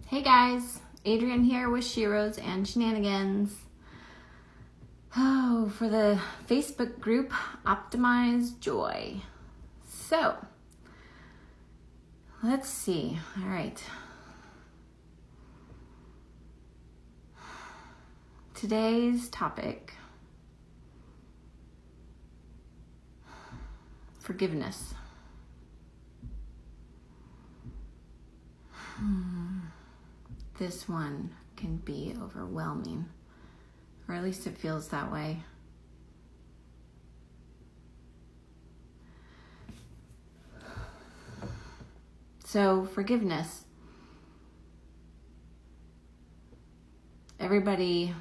Hey guys, Adrienne here with Sheroes and Shenanigans. Oh, for the Facebook group Optimize Joy. So, let's see. All right. Today's topic, forgiveness. This one can be overwhelming, or at least it feels that way. So, forgiveness. Everybody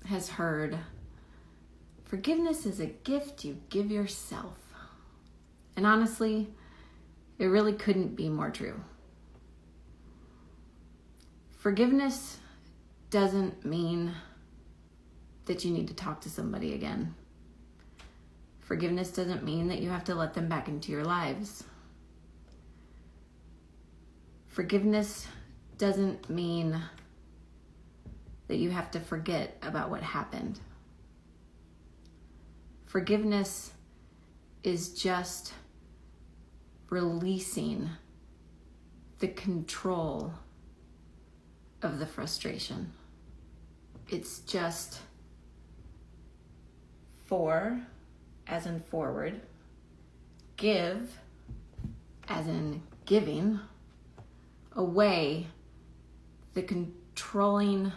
has heard forgiveness is a gift you give yourself. And honestly, it really couldn't be more true. Forgiveness doesn't mean that you need to talk to somebody again. Forgiveness doesn't mean that you have to let them back into your lives. Forgiveness doesn't mean that you have to forget about what happened. Forgiveness is just releasing the control of the frustration. It's just for, as in forward, give, as in giving, away the controlling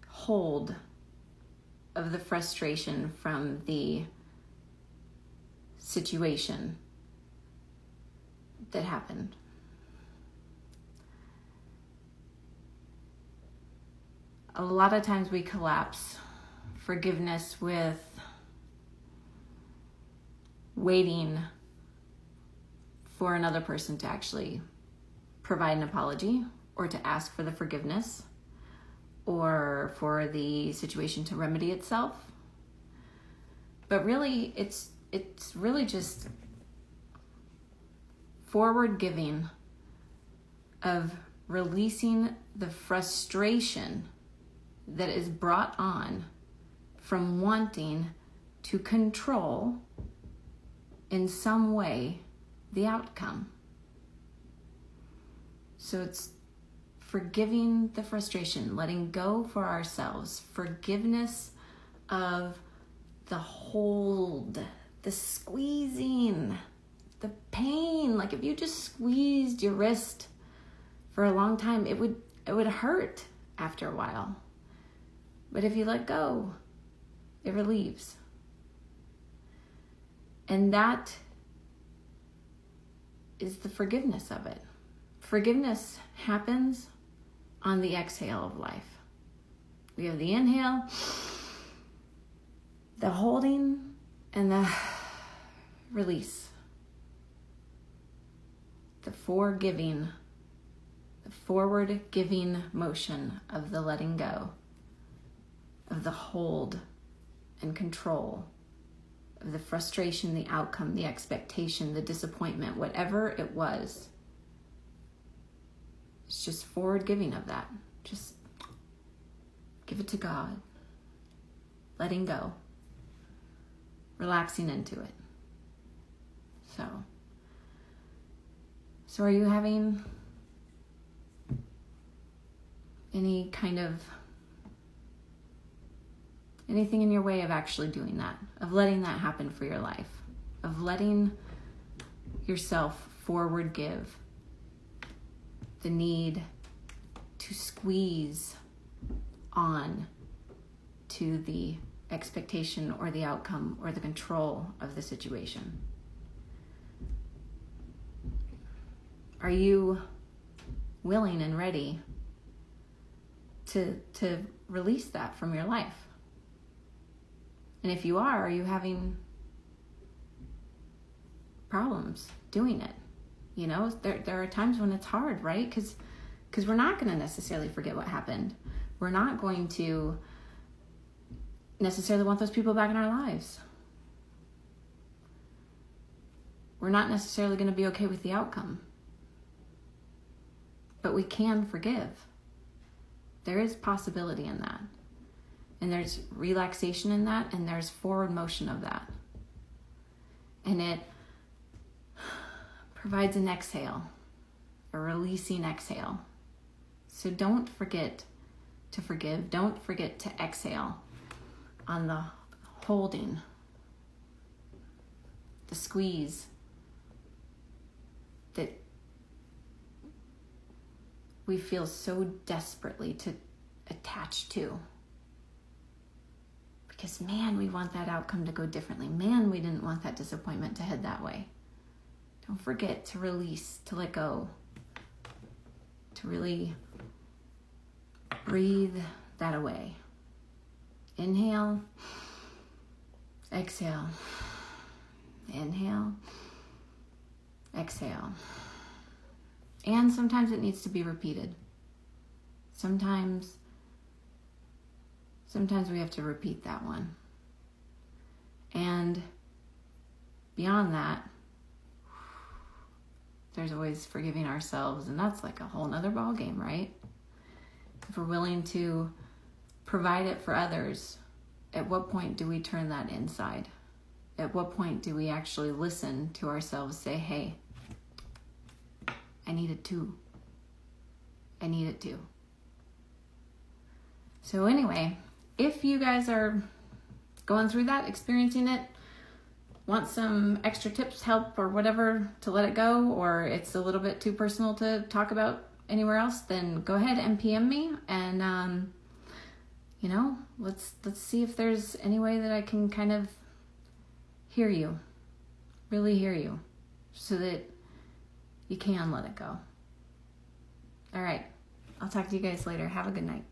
hold of the frustration from the situation that happened. A lot of times we collapse forgiveness with waiting for another person to actually provide an apology or to ask for the forgiveness or for the situation to remedy itself. But really, it's really just forward giving of releasing the frustration that is brought on from wanting to control in some way the outcome. So it's forgiving the frustration, letting go for ourselves, forgiveness of the hold, the squeezing, the pain. Like if you just squeezed your wrist for a long time, it would hurt after a while. But if you let go, it relieves. And that is the forgiveness of it. Forgiveness happens on the exhale of life. We have the inhale, the holding, and the release. The forgiving, the forward giving motion of the letting go, of the hold and control, of the frustration, the outcome, the expectation, the disappointment, whatever it was. It's just forward giving of that. Just give it to God. Letting go. Relaxing into it. So are you having any kind of anything in your way of actually doing that, of letting that happen for your life, of letting yourself forward give the need to squeeze on to the expectation or the outcome or the control of the situation? Are you willing and ready to release that from your life? And if you are you having problems doing it? You know, there are times when it's hard, right? Because we're not going to necessarily forget what happened. We're not going to necessarily want those people back in our lives. We're not necessarily going to be okay with the outcome. But we can forgive. There is possibility in that. And there's relaxation in that, and there's forward motion of that. And it provides an exhale, a releasing exhale. So don't forget to forgive. Don't forget to exhale on the holding, the squeeze that we feel so desperately to attach to. Because man, we want that outcome to go differently. Man, we didn't want that disappointment to head that way. Don't forget to release, to let go, to really breathe that away. Inhale, exhale. Inhale, exhale. And sometimes it needs to be repeated. Sometimes we have to repeat that one. And beyond that, there's always forgiving ourselves, and that's like a whole nother ball game, right? If we're willing to provide it for others, at what point do we turn that inside? At what point do we actually listen to ourselves say, hey, I need it too. I need it too. So anyway, if you guys are going through that, experiencing it, want some extra tips, help, or whatever to let it go, or it's a little bit too personal to talk about anywhere else, then go ahead and PM me, and let's see if there's any way that I can kind of hear you, really hear you, so that you can let it go. All right, I'll talk to you guys later. Have a good night.